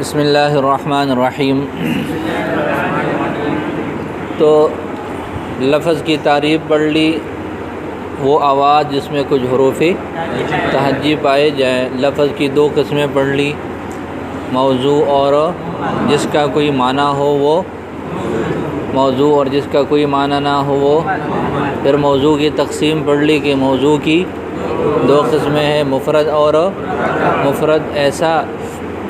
بسم اللہ الرحمن الرحیم۔ تو لفظ کی تعریف پڑھ لی، وہ آواز جس میں کچھ حروف تہجی پائے جائیں۔ لفظ کی دو قسمیں پڑھ لی، موضوع اور جس کا کوئی معنی ہو وہ موضوع، اور جس کا کوئی معنی نہ ہو وہ۔ پھر موضوع کی تقسیم پڑھ لی کہ موضوع کی دو قسمیں ہیں، مفرد اور مفرد ایسا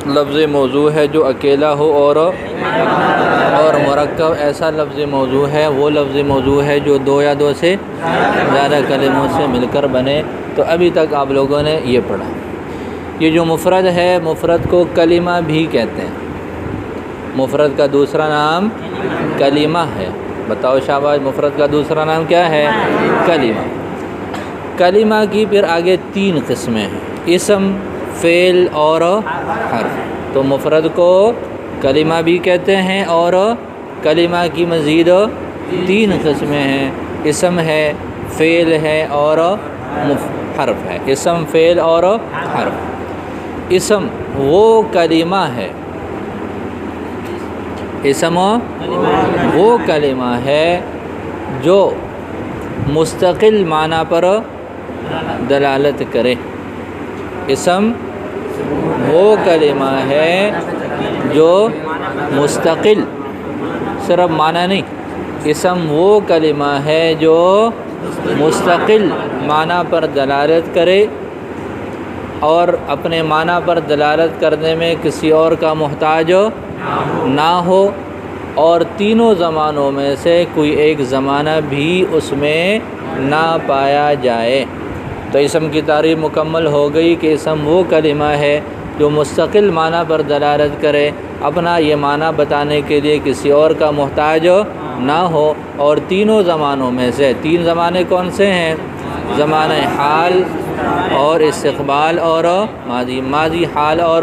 لفظ موضوع ہے جو اکیلا ہو، اور مرکب ایسا لفظ موضوع ہے، وہ لفظ موضوع ہے جو دو یا دو سے زیادہ کلموں سے مل کر بنے۔ تو ابھی تک آپ لوگوں نے یہ پڑھا۔ یہ جو مفرد ہے، مفرد کو کلمہ بھی کہتے ہیں۔ مفرد کا دوسرا نام کلمہ ہے۔ بتاؤ شاباش، مفرد کا دوسرا نام کیا ہے؟ کلمہ۔ کلمہ کی پھر آگے تین قسمیں ہیں، اسم، فعل اور حرف۔ تو مفرد کو کلمہ بھی کہتے ہیں، اور کلمہ کی مزید تین قسمیں ہیں، اسم ہے، فعل ہے اور حرف ہے۔ اسم، فعل اور حرف۔ اسم وہ کلمہ ہے، اسم وہ کلمہ ہے جو مستقل معنی پر دلالت کرے۔ اسم وہ کلمہ ہے جو مستقل، صرف معنی نہیں، اسم وہ کلمہ ہے جو مستقل معنی پر دلالت کرے اور اپنے معنی پر دلالت کرنے میں کسی اور کا محتاج نہ ہو، اور تینوں زمانوں میں سے کوئی ایک زمانہ بھی اس میں نہ پایا جائے۔ تو اسم کی تعریف مکمل ہو گئی کہ اسم وہ کلمہ ہے جو مستقل معنی پر دلالت کرے، اپنا یہ معنی بتانے کے لیے کسی اور کا محتاج نہ ہو، اور تینوں زمانوں میں سے، تین زمانے کون سے ہیں؟ زمانہ حال اور استقبال اور ماضی، ماضی، حال اور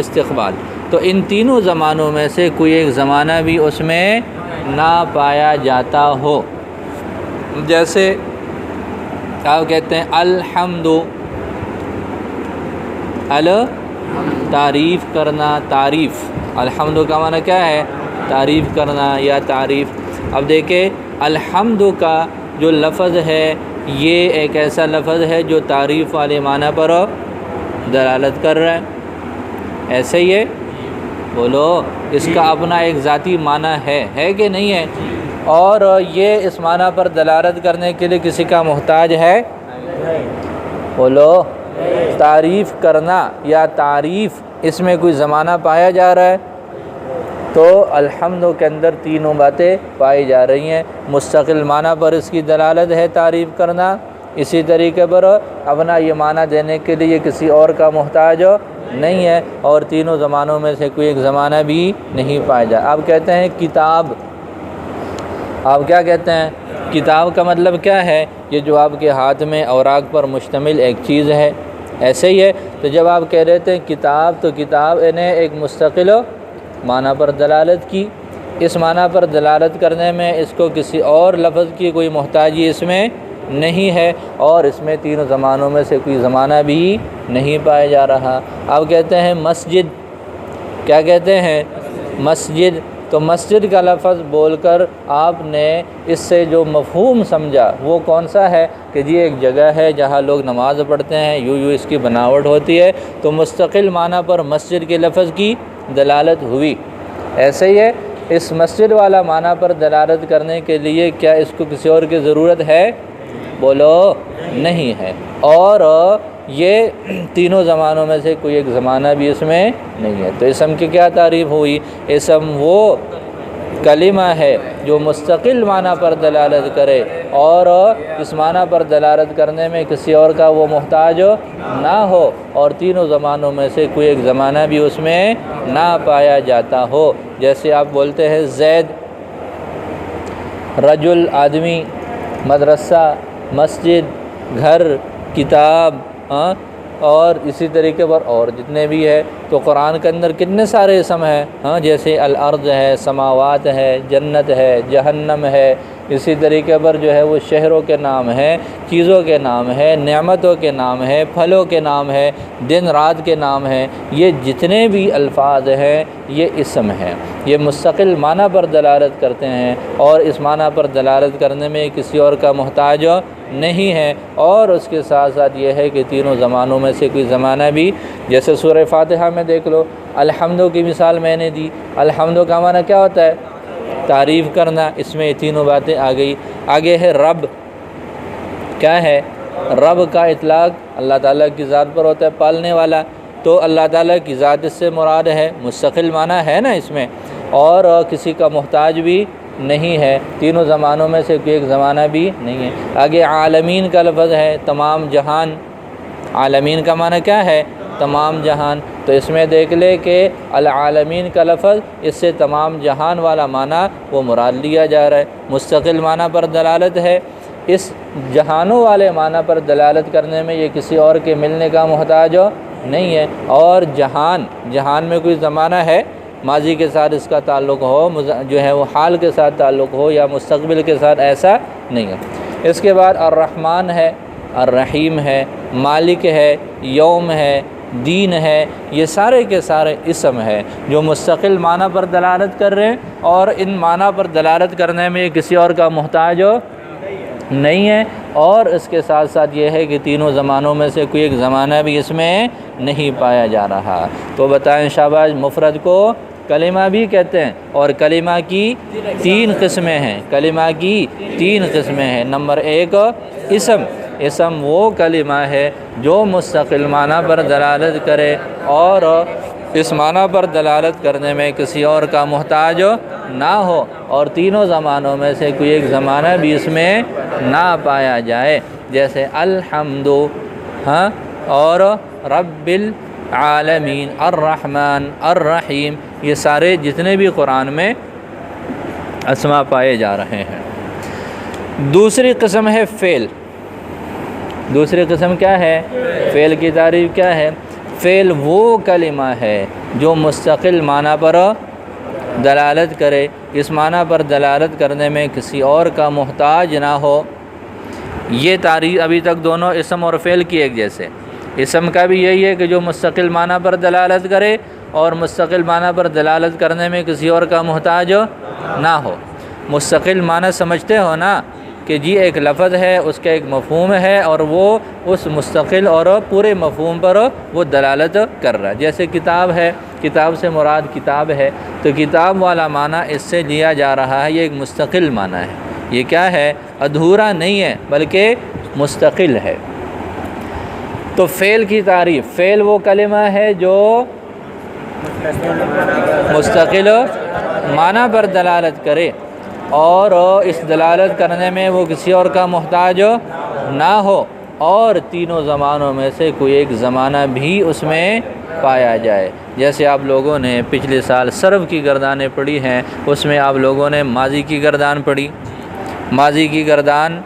استقبال۔ تو ان تینوں زمانوں میں سے کوئی ایک زمانہ بھی اس میں نہ پایا جاتا ہو۔ جیسے آپ کہتے ہیں الحمد، تعریف کرنا، تعریف، الحمد کا معنی کیا ہے؟ تعریف کرنا یا تعریف۔ اب دیکھیں، الحمد کا جو لفظ ہے یہ ایک ایسا لفظ ہے جو تعریف والے معنی پر دلالت کر رہا ہے، ایسے ہی ہے؟ بولو، اس کا اپنا ایک ذاتی معنی ہے کہ نہیں ہے؟ اور یہ اس معنی پر دلالت کرنے کے لیے کسی کا محتاج ہے؟ بولو، تعریف کرنا یا تعریف، اس میں کوئی زمانہ پایا جا رہا ہے؟ تو الحمد کے اندر تینوں باتیں پائی جا رہی ہیں۔ مستقل معنی پر اس کی دلالت ہے تعریف کرنا، اسی طریقے پر اپنا یہ معنی دینے کے لیے کسی اور کا محتاج نہیں ہے، اور تینوں زمانوں میں سے کوئی ایک زمانہ بھی نہیں پایا جا۔ آپ کہتے ہیں کتاب، آپ کیا کہتے ہیں؟ کتاب کا مطلب کیا ہے؟ یہ جو آپ کے ہاتھ میں اوراق پر مشتمل ایک چیز ہے، ایسے ہی ہے؟ تو جب آپ کہہ رہے تھے کتاب، تو کتاب نے ایک مستقل معنی پر دلالت کی، اس معنی پر دلالت کرنے میں اس کو کسی اور لفظ کی کوئی محتاجی اس میں نہیں ہے، اور اس میں تینوں زمانوں میں سے کوئی زمانہ بھی نہیں پایا جا رہا۔ آپ کہتے ہیں مسجد، کیا کہتے ہیں؟ مسجد۔ تو مسجد کا لفظ بول کر آپ نے اس سے جو مفہوم سمجھا وہ کون سا ہے؟ کہ جی ایک جگہ ہے جہاں لوگ نماز پڑھتے ہیں، یوں اس کی بناوٹ ہوتی ہے، تو مستقل معنی پر مسجد کے لفظ کی دلالت ہوئی۔ ایسے ہی ہے، اس مسجد والا معنی پر دلالت کرنے کے لیے کیا اس کو کسی اور کی ضرورت ہے؟ بولو، نہیں ہے۔ اور یہ تینوں زمانوں میں سے کوئی ایک زمانہ بھی اس میں نہیں ہے۔ تو اسم کی کیا تعریف ہوئی؟ اسم وہ کلمہ ہے جو مستقل معنی پر دلالت کرے، اور اس معنی پر دلالت کرنے میں کسی اور کا وہ محتاج نہ ہو، اور تینوں زمانوں میں سے کوئی ایک زمانہ بھی اس میں نہ پایا جاتا ہو۔ جیسے آپ بولتے ہیں زید، رجل آدمی، مدرسہ، مسجد، گھر، کتاب، اور اسی طریقے پر اور جتنے بھی ہے۔ تو قرآن کے اندر کتنے سارے اسم ہیں، جیسے الارض ہے، سماوات ہے، جنت ہے، جہنم ہے، اسی طریقے پر جو ہے وہ شہروں کے نام ہیں، چیزوں کے نام ہے، نعمتوں کے نام ہے، پھلوں کے نام ہے، دن رات کے نام ہیں۔ یہ جتنے بھی الفاظ ہیں یہ اسم ہیں، یہ مستقل معنی پر دلالت کرتے ہیں اور اس معنی پر دلالت کرنے میں کسی اور کا محتاج نہیں ہے۔ اور اس کے ساتھ ساتھ یہ ہے کہ تینوں زمانوں میں سے کوئی زمانہ بھی، جیسے سورہ فاتحہ میں دیکھ لو، الحمد کی مثال میں نے دی۔ الحمد کا معنی کیا ہوتا ہے؟ تعریف کرنا، اس میں یہ تینوں باتیں آ گئی۔ آگے ہے رب، کیا ہے؟ رب کا اطلاق اللہ تعالیٰ کی ذات پر ہوتا ہے، پالنے والا، تو اللہ تعالیٰ کی ذات اس سے مراد ہے، مستقل معنی ہے نا اس میں، اور کسی کا محتاج بھی نہیں ہے، تینوں زمانوں میں سے کوئی ایک زمانہ بھی نہیں ہے۔ آگے عالمین کا لفظ ہے، تمام جہان، عالمین کا معنی کیا ہے؟ تمام جہان، تو اس میں دیکھ لے کہ العالمین کا لفظ اس سے تمام جہان والا معنی وہ مراد لیا جا رہا ہے، مستقل معنی پر دلالت ہے۔ اس جہانوں والے معنی پر دلالت کرنے میں یہ کسی اور کے ملنے کا محتاج نہیں ہے۔ اور جہان میں کوئی زمانہ ہے، ماضی کے ساتھ اس کا تعلق ہو، جو ہے وہ حال کے ساتھ تعلق ہو یا مستقبل کے ساتھ، ایسا نہیں ہے۔ اس کے بعد الرحمن ہے، الرحیم ہے، مالک ہے، یوم ہے، دین ہے، یہ سارے کے سارے اسم ہے جو مستقل معنی پر دلالت کر رہے ہیں، اور ان معنی پر دلالت کرنے میں کسی اور کا محتاج نہیں ہے۔ اور اس کے ساتھ ساتھ یہ ہے کہ تینوں زمانوں میں سے کوئی ایک زمانہ بھی اس میں نہیں پایا جا رہا۔ تو بتائیں شاباش، مفرد کو کلمہ بھی کہتے ہیں، اور کلمہ کی 3 قسمیں ہیں، کلمہ کی 3 قسمیں ہیں۔ نمبر 1 اسم وہ کلمہ ہے جو مستقل معنی پر دلالت کرے اور اس معنی پر دلالت کرنے میں کسی اور کا محتاج نہ ہو، اور تینوں زمانوں میں سے کوئی ایک زمانہ بھی اس میں نہ پایا جائے، جیسے الحمد، اور رب العالمین، الرحمن، الرحیم، یہ سارے جتنے بھی قرآن میں اسما پائے جا رہے ہیں۔ دوسری قسم ہے فعل۔ دوسری قسم کیا ہے؟ فعل کی تعریف کیا ہے؟ فعل وہ کلمہ ہے جو مستقل معنی پر دلالت کرے، اس معنی پر دلالت کرنے میں کسی اور کا محتاج نہ ہو۔ یہ تعریف ابھی تک دونوں اسم اور فعل کی ایک جیسے۔ اسم کا بھی یہی ہے کہ جو مستقل معنی پر دلالت کرے اور مستقل معنی پر دلالت کرنے میں کسی اور کا محتاج نہ ہو۔ مستقل معنی سمجھتے ہو نا کہ جی ایک لفظ ہے، اس کا ایک مفہوم ہے، اور وہ اس مستقل اور پورے مفہوم پر وہ دلالت کر رہا ہے۔ جیسے کتاب ہے، کتاب سے مراد کتاب ہے، تو کتاب والا معنی اس سے لیا جا رہا ہے، یہ ایک مستقل معنی ہے، یہ کیا ہے؟ ادھورا نہیں ہے بلکہ مستقل ہے۔ تو فعل کی تعریف، فعل وہ کلمہ ہے جو مستقل معنی پر دلالت کرے اور اس دلالت کرنے میں وہ کسی اور کا محتاج نہ ہو، اور تینوں زمانوں میں سے کوئی ایک زمانہ بھی اس میں پایا جائے۔ جیسے آپ لوگوں نے پچھلے سال صرف کی گردانیں پڑھی ہیں، اس میں آپ لوگوں نے ماضی کی گردان پڑھی۔ ماضی کی گردان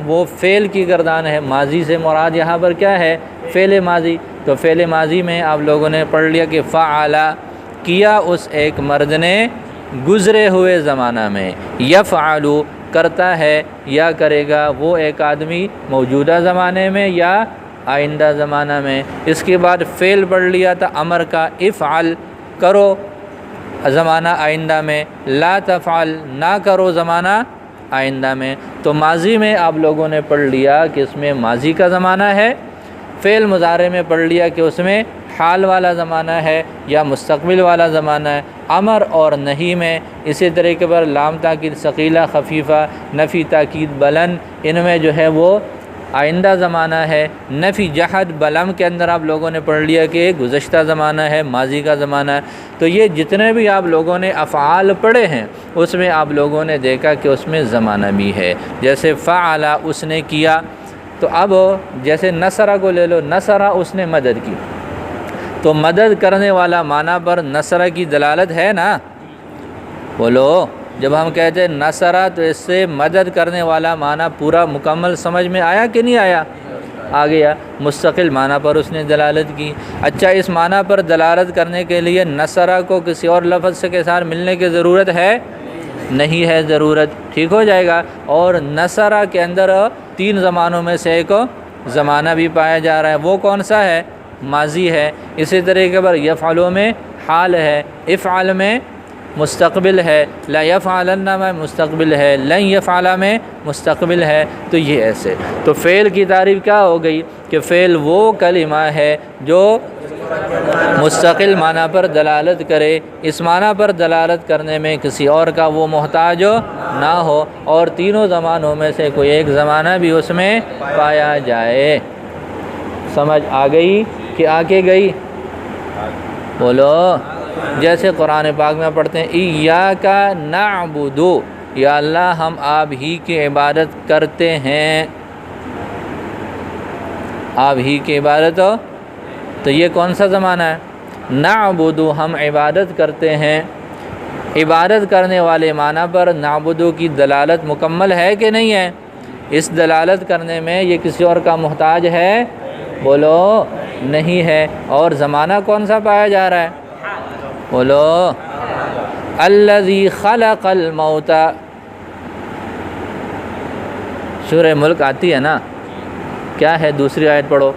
وہ فعل کی گردان ہے، ماضی سے مراد یہاں پر کیا ہے؟ فعل ماضی۔ تو فعل ماضی میں آپ لوگوں نے پڑھ لیا کہ فعل، کیا اس ایک مرد نے گزرے ہوئے زمانہ میں، یفعل کرتا ہے یا کرے گا وہ ایک آدمی موجودہ زمانے میں یا آئندہ زمانہ میں۔ اس کے بعد فعل پڑھ لیا تھا امر کا، افعل کرو زمانہ آئندہ میں، لا تفعل نہ کرو زمانہ آئندہ میں۔ تو ماضی میں آپ لوگوں نے پڑھ لیا کہ اس میں ماضی کا زمانہ ہے، فعل مضارع میں پڑھ لیا کہ اس میں حال والا زمانہ ہے یا مستقبل والا زمانہ ہے۔ امر اور نہی میں اسی طریقے پر لام تاکید ثقیلہ خفیفہ، نفی تاکید بلند، ان میں جو ہے وہ آئندہ زمانہ ہے۔ نفی جہد بلم کے اندر آپ لوگوں نے پڑھ لیا کہ گزشتہ زمانہ ہے، ماضی کا زمانہ ہے۔ تو یہ جتنے بھی آپ لوگوں نے افعال پڑھے ہیں اس میں آپ لوگوں نے دیکھا کہ اس میں زمانہ بھی ہے۔ جیسے فعل اس نے کیا، تو اب جیسے نصرہ کو لے لو، نصرہ اس نے مدد کی، تو مدد کرنے والا معنی پر نصرہ کی دلالت ہے نا؟ بولو، جب ہم کہتے ہیں نصرہ تو اس سے مدد کرنے والا معنی پورا مکمل سمجھ میں آیا کہ نہیں آیا؟ آ گیا، مستقل معنی پر اس نے دلالت کی۔ اچھا، اس معنی پر دلالت کرنے کے لیے نصرہ کو کسی اور لفظ کے ساتھ ملنے کی ضرورت ہے؟ نہیں ہے ضرورت، ٹھیک ہو جائے گا۔ اور نصرہ کے اندر 3 زمانوں میں سے ایک زمانہ بھی پایا جا رہا ہے، وہ کون سا ہے؟ ماضی ہے۔ اسی طریقے پر یفعلو میں حال ہے، افعل میں مستقبل ہے، لا یفعلن میں مستقبل ہے، لن یفعل میں مستقبل ہے۔ تو یہ ایسے تو فعل کی تعریف کیا ہو گئی کہ فعل وہ کلمہ ہے جو مستقل معنی پر دلالت کرے، اس معنی پر دلالت کرنے میں کسی اور کا وہ محتاج نہ ہو، اور تینوں زمانوں میں سے کوئی ایک زمانہ بھی اس میں پایا جائے۔ سمجھ آ گئی کہ آ کے گئی؟ بولو۔ جیسے قرآن پاک میں پڑھتے ہیں ایاک نعبد، یا اللہ ہم آپ ہی کی عبادت کرتے ہیں، آپ ہی کی عبادت ہو، تو یہ کون سا زمانہ ہے؟ نعبد، ہم عبادت کرتے ہیں۔ عبادت کرنے والے معنی پر نعبد کی دلالت مکمل ہے کہ نہیں ہے؟ اس دلالت کرنے میں یہ کسی اور کا محتاج ہے؟ بولو نہیں ہے۔ اور زمانہ کون سا پایا جا رہا ہے؟ بولو الذی خلق الموت۔ سورہ ملک آتی ہے نا، کیا ہے؟ دوسری آیت پڑھو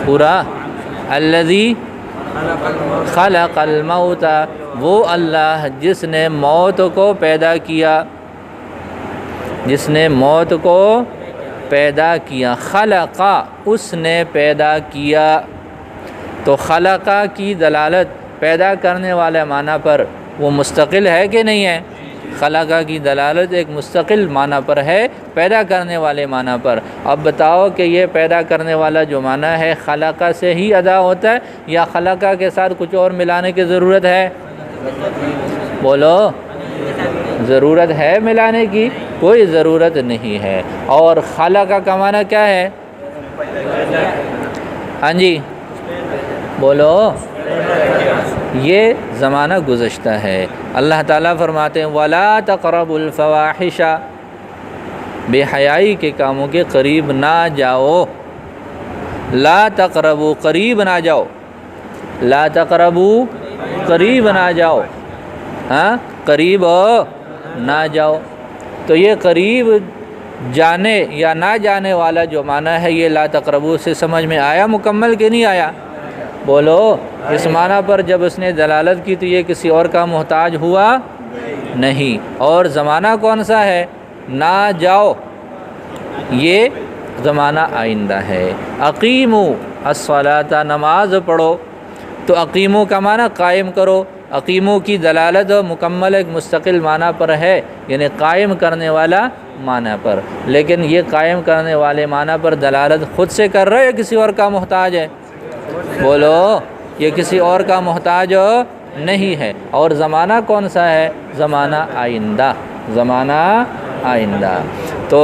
پورا۔ الذی خلق الموت، وہ اللہ جس نے موت کو پیدا کیا، جس نے موت کو پیدا کیا۔ خلقہ، اس نے پیدا کیا۔ تو خلقہ کی دلالت پیدا کرنے والے معنی پر وہ مستقل ہے کہ نہیں ہے؟ خلقہ کی دلالت ایک مستقل معنی پر ہے، پیدا کرنے والے معنی پر۔ اب بتاؤ کہ یہ پیدا کرنے والا جو معنی ہے خلقہ سے ہی ادا ہوتا ہے یا خلقہ کے ساتھ کچھ اور ملانے کی ضرورت ہے؟ بولو ضرورت ہے ملانے کی؟ کوئی ضرورت نہیں ہے۔ اور خلقہ کا معنی کیا ہے؟ ہاں جی بولو، یہ زمانہ گزشتہ ہے۔ اللہ تعالیٰ فرماتے ہیں وَلَا تَقْرَبُوا الْفَوَاحِشَ، بے حیائی کے کاموں کے قریب نہ جاؤ۔ لا تقربوا، قریب نہ جاؤ۔ لا تقربوا، قریب نہ جاؤ، ہاں قریب نہ جاؤ۔ تو یہ قریب جانے یا نہ جانے والا جو معنی ہے یہ لا تقربوا سے سمجھ میں آیا مکمل کہ نہیں آیا؟ بولو اس معنی پر جب اس نے دلالت کی تو یہ کسی اور کا محتاج ہوا نہیں۔ اور زمانہ کون سا ہے؟ نہ جاؤ، یہ زمانہ آئندہ ہے۔ اقیموا الصلاۃ، نماز پڑھو۔ تو اقیموا کا معنی قائم کرو۔ اقیموا کی دلالت مکمل ایک مستقل معنی پر ہے، یعنی قائم کرنے والا معنی پر۔ لیکن یہ قائم کرنے والے معنی پر دلالت خود سے کر رہے یا کسی اور کا محتاج ہے؟ بولو یہ کسی اور کا محتاج نہیں ہے۔ اور زمانہ کون سا ہے؟ زمانہ آئندہ، زمانہ آئندہ۔ تو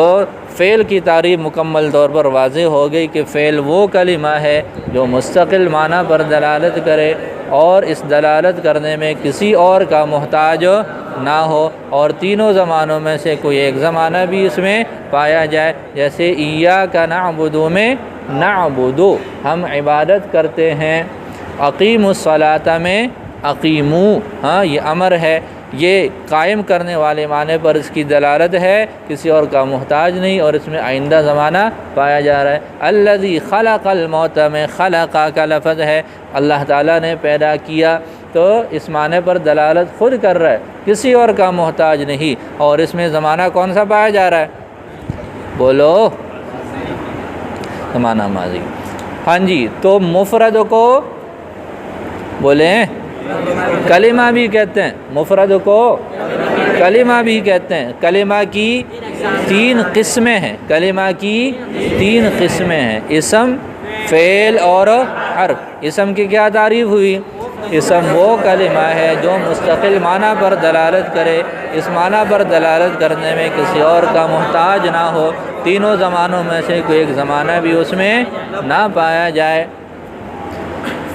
فعل کی تعریف مکمل طور پر واضح ہو گئی کہ فعل وہ کلمہ ہے جو مستقل معنی پر دلالت کرے اور اس دلالت کرنے میں کسی اور کا محتاج نہ ہو، اور تینوں زمانوں میں سے کوئی ایک زمانہ بھی اس میں پایا جائے۔ جیسے ایاک نعبد میں نعبد، ہم عبادت کرتے ہیں۔ اقیموا الصلاۃ میں اقیموا، ہاں یہ امر ہے، یہ قائم کرنے والے معنی پر اس کی دلالت ہے، کسی اور کا محتاج نہیں، اور اس میں آئندہ زمانہ پایا جا رہا ہے۔ الذی خلق الموت میں خلق کا لفظ ہے، اللہ تعالیٰ نے پیدا کیا، تو اس معنی پر دلالت خود کر رہا ہے، کسی اور کا محتاج نہیں۔ اور اس میں زمانہ کون سا پایا جا رہا ہے؟ بولو زمانہ ماضی۔ ہاں جی، تو مفرد کو بولیں کلمہ بھی کہتے ہیں، مفرد کو کلمہ بھی کہتے ہیں۔ کلمہ کی 3 قسمیں ہیں، کلمہ کی 3 قسمیں ہیں، اسم، فعل اور حرف۔ اسم کی کیا تعریف ہوئی؟ اسم وہ کلمہ ہے جو مستقل معنی پر دلالت کرے، اس معنی پر دلالت کرنے میں کسی اور کا محتاج نہ ہو، تینوں زمانوں میں سے کوئی ایک زمانہ بھی اس میں نہ پایا جائے۔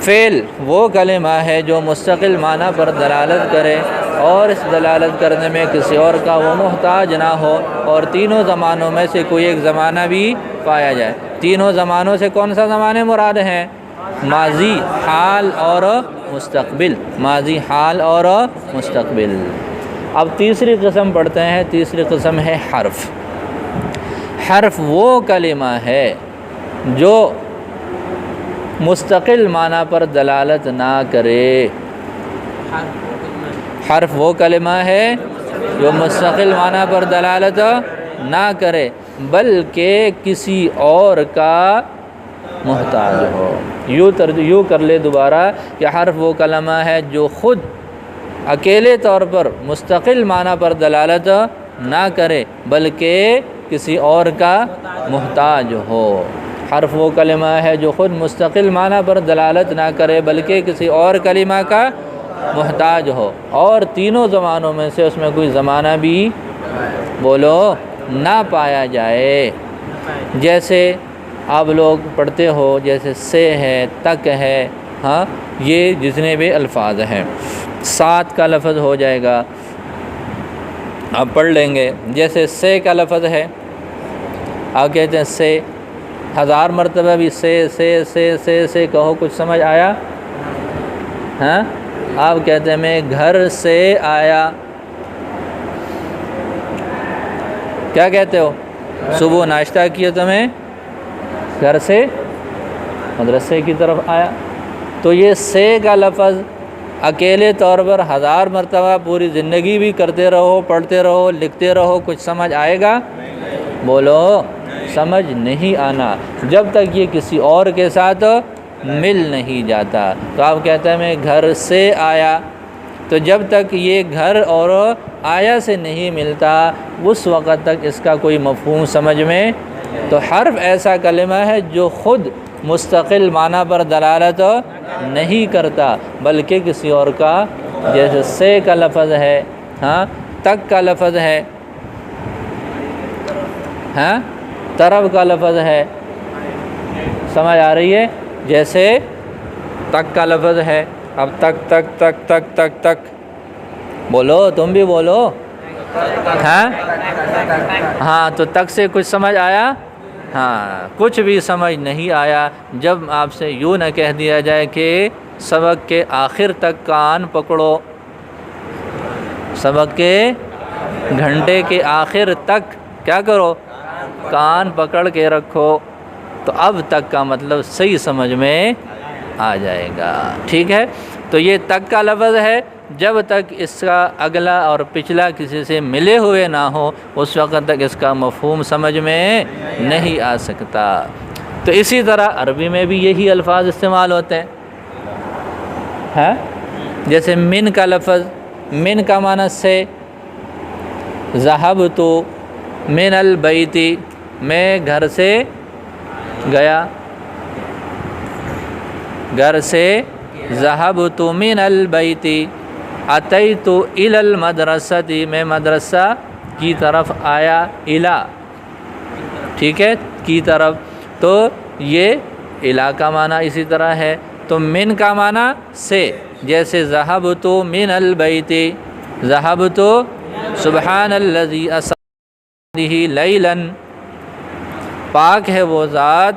فعل وہ کلمہ ہے جو مستقل معنی پر دلالت کرے اور اس دلالت کرنے میں کسی اور کا وہ محتاج نہ ہو، اور تینوں زمانوں میں سے کوئی ایک زمانہ بھی پایا جائے۔ تینوں زمانوں سے کون سا زمانے مراد ہیں؟ ماضی حال اور مستقبل، ماضی حال اور مستقبل۔ اب تیسری قسم پڑھتے ہیں، تیسری قسم ہے حرف۔ حرف وہ کلمہ ہے جو مستقل معنی پر دلالت نہ کرے۔ حرف وہ کلمہ ہے جو مستقل معنی پر دلالت نہ کرے بلکہ کسی اور کا محتاج ہو۔ یوں کر لے دوبارہ کہ حرف وہ کلمہ ہے جو خود اکیلے طور پر مستقل معنی پر دلالت نہ کرے بلکہ کسی اور کا محتاج ہو۔ حرف وہ کلمہ ہے جو خود مستقل معنی پر دلالت نہ کرے بلکہ کسی اور کلمہ کا محتاج ہو، اور تینوں زمانوں میں سے اس میں کوئی زمانہ بھی بولو نہ پایا جائے۔ جیسے آپ لوگ پڑھتے ہو، جیسے سے ہے، تک ہے، ہاں، یہ جتنے بھی الفاظ ہیں۔ ساتھ کا لفظ ہو جائے گا، آپ پڑھ لیں گے۔ جیسے سے کا لفظ ہے، آپ کہتے ہیں سے، 1000 مرتبہ بھی سے کہو، کچھ سمجھ آیا؟ ہاں، آپ کہتے ہیں میں گھر سے آیا، کیا کہتے ہو؟ صبح ناشتہ کیا تو میں گھر سے مدرسے کی طرف آیا۔ تو یہ سے کا لفظ اکیلے طور پر 1000 مرتبہ پوری زندگی بھی کرتے رہو، پڑھتے رہو، لکھتے رہو، کچھ سمجھ آئے گا؟ بولو، سمجھ نہیں آنا جب تک یہ کسی اور کے ساتھ مل نہیں جاتا۔ تو آپ کہتے ہیں میں گھر سے آیا، تو جب تک یہ گھر اور آیا سے نہیں ملتا اس وقت تک اس کا کوئی مفہوم سمجھ میں۔ تو حرف ایسا کلمہ ہے جو خود مستقل معنی پر دلالت نہیں کرتا بلکہ کسی اور کا، جیسے سے کا لفظ ہے، ہاں، تک کا لفظ ہے، ہاں، طرف کا لفظ ہے، سمجھ آ رہی ہے؟ جیسے تک کا لفظ ہے، اب تک تک تک تک تک تک بولو، تم بھی بولو، ہاں، تو تک سے کچھ سمجھ آیا؟ ہاں، کچھ بھی سمجھ نہیں آیا جب آپ سے یوں نہ کہہ دیا جائے کہ سبق کے آخر تک کان پکڑو، سبق کے گھنٹے کے آخر تک کیا کرو؟ کان پکڑ کے رکھو، تو اب تک کا مطلب صحیح سمجھ میں آ جائے گا، ٹھیک ہے؟ تو یہ تک کا لفظ ہے، جب تک اس کا اگلا اور پچھلا کسی سے ملے ہوئے نہ ہو اس وقت تک اس کا مفہوم سمجھ میں نہیں آ سکتا۔ تو اسی طرح عربی میں بھی یہی الفاظ استعمال ہوتے ہیں، جیسے من کا لفظ، من کا معنی سے، ذہبت من البیت، میں گھر سے گیا، گھر سے، ذہبت من البیت، اتیت الی المدرسۃ، میں مدرسہ کی طرف آیا، الی، ٹھیک ہے، کی طرف، تو یہ الی کا معنی اسی طرح ہے۔ تو من کا معنی سے، جیسے ذہبت من البیت، ذہبت سبحان الذی اسری بہ لیلا، پاک ہے وہ ذات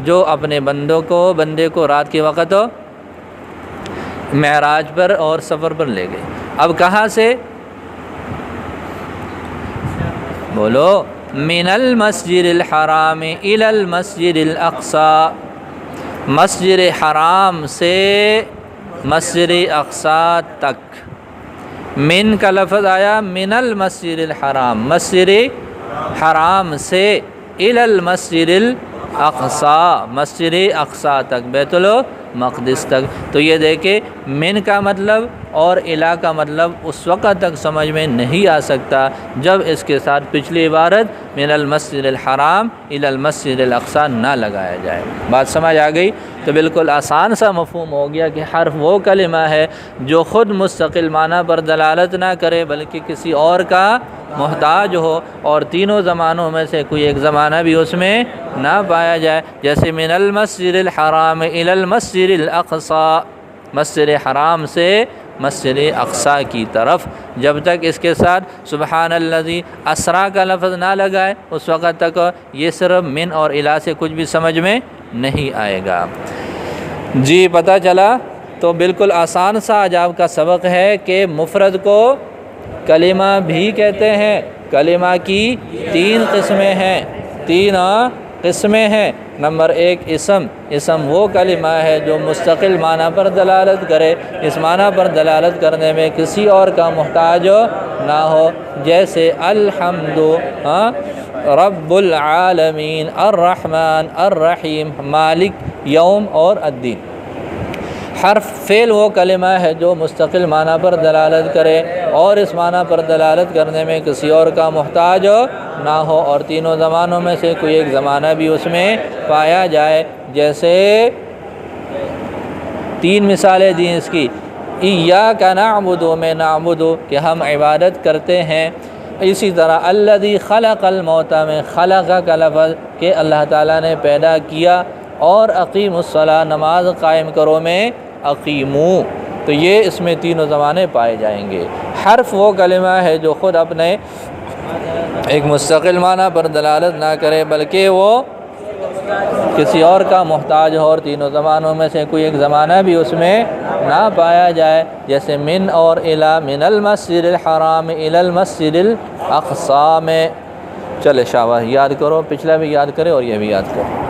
جو اپنے بندے کو رات کے وقت معراج پر اور سفر پر لے گئے۔ اب کہاں سے؟ بولو، من المسجد الحرام الی المسجد الاقصی، مسجد حرام سے مسجد اقصی تک۔ من کا لفظ آیا من المسجد الحرام، مسجد حرام سے، الی المسجد الاقصی، مسجد اقصی تک، بیت المقدس تک۔ تو یہ دیکھیں من کا مطلب اور الی کا مطلب اس وقت تک سمجھ میں نہیں آ سکتا جب اس کے ساتھ پچھلی عبارت من المسجد الحرام الی المسجد الاقصی نہ لگایا جائے۔ بات سمجھ آ گئی؟ تو بالکل آسان سا مفہوم ہو گیا کہ حرف وہ کلمہ ہے جو خود مستقل معنی پر دلالت نہ کرے بلکہ کسی اور کا محتاج ہو، اور تینوں زمانوں میں سے کوئی ایک زمانہ بھی اس میں نہ پایا جائے، جیسے من المسجد الحرام الی المسجد الاقصی، مسجد حرام سے مسجد اقصی کی طرف، جب تک اس کے ساتھ سبحان الذی اسریٰ کا لفظ نہ لگائے اس وقت تک یہ صرف من اور الی سے کچھ بھی سمجھ میں نہیں آئے گا۔ جی پتہ چلا؟ تو بالکل آسان سا آج آپ کا سبق ہے کہ مفرد کو کلمہ بھی کہتے ہیں۔ کلمہ کی 3 قسمیں ہیں، 3 قسمیں ہیں۔ نمبر 1 اسم وہ کلمہ ہے جو مستقل معنی پر دلالت کرے، اس معنی پر دلالت کرنے میں کسی اور کا محتاج نہ ہو، جیسے الحمد رب العالمین، الرحمن الرحیم، مالک یوم اور الدین۔ حرف فعل وہ کلمہ ہے جو مستقل معنی پر دلالت کرے اور اس معنی پر دلالت کرنے میں کسی اور کا محتاج نہ ہو، اور تینوں زمانوں میں سے کوئی ایک زمانہ بھی اس میں پایا جائے۔ جیسے 3 مثالیں دیں اس کی، ایاک نعبد میں نعبد کہ ہم عبادت کرتے ہیں، اسی طرح الذی خلق الموت میں خلق کا لفظ کہ اللہ تعالیٰ نے پیدا کیا، اور اقیم الصلاۃ نماز قائم کرو میں اقیمو، تو یہ اس میں تینوں زمانے پائے جائیں گے۔ حرف وہ کلمہ ہے جو خود اپنے ایک مستقل معنی پر دلالت نہ کرے بلکہ وہ کسی اور کا محتاج ہو، اور تینوں زمانوں میں سے کوئی ایک زمانہ بھی اس میں نہ پایا جائے، جیسے من اور الی، من المسجد الحرام الی المسجد الاقصی میں۔ چلے شاباش، یاد کرو، پچھلا بھی یاد کرے اور یہ بھی یاد کرو۔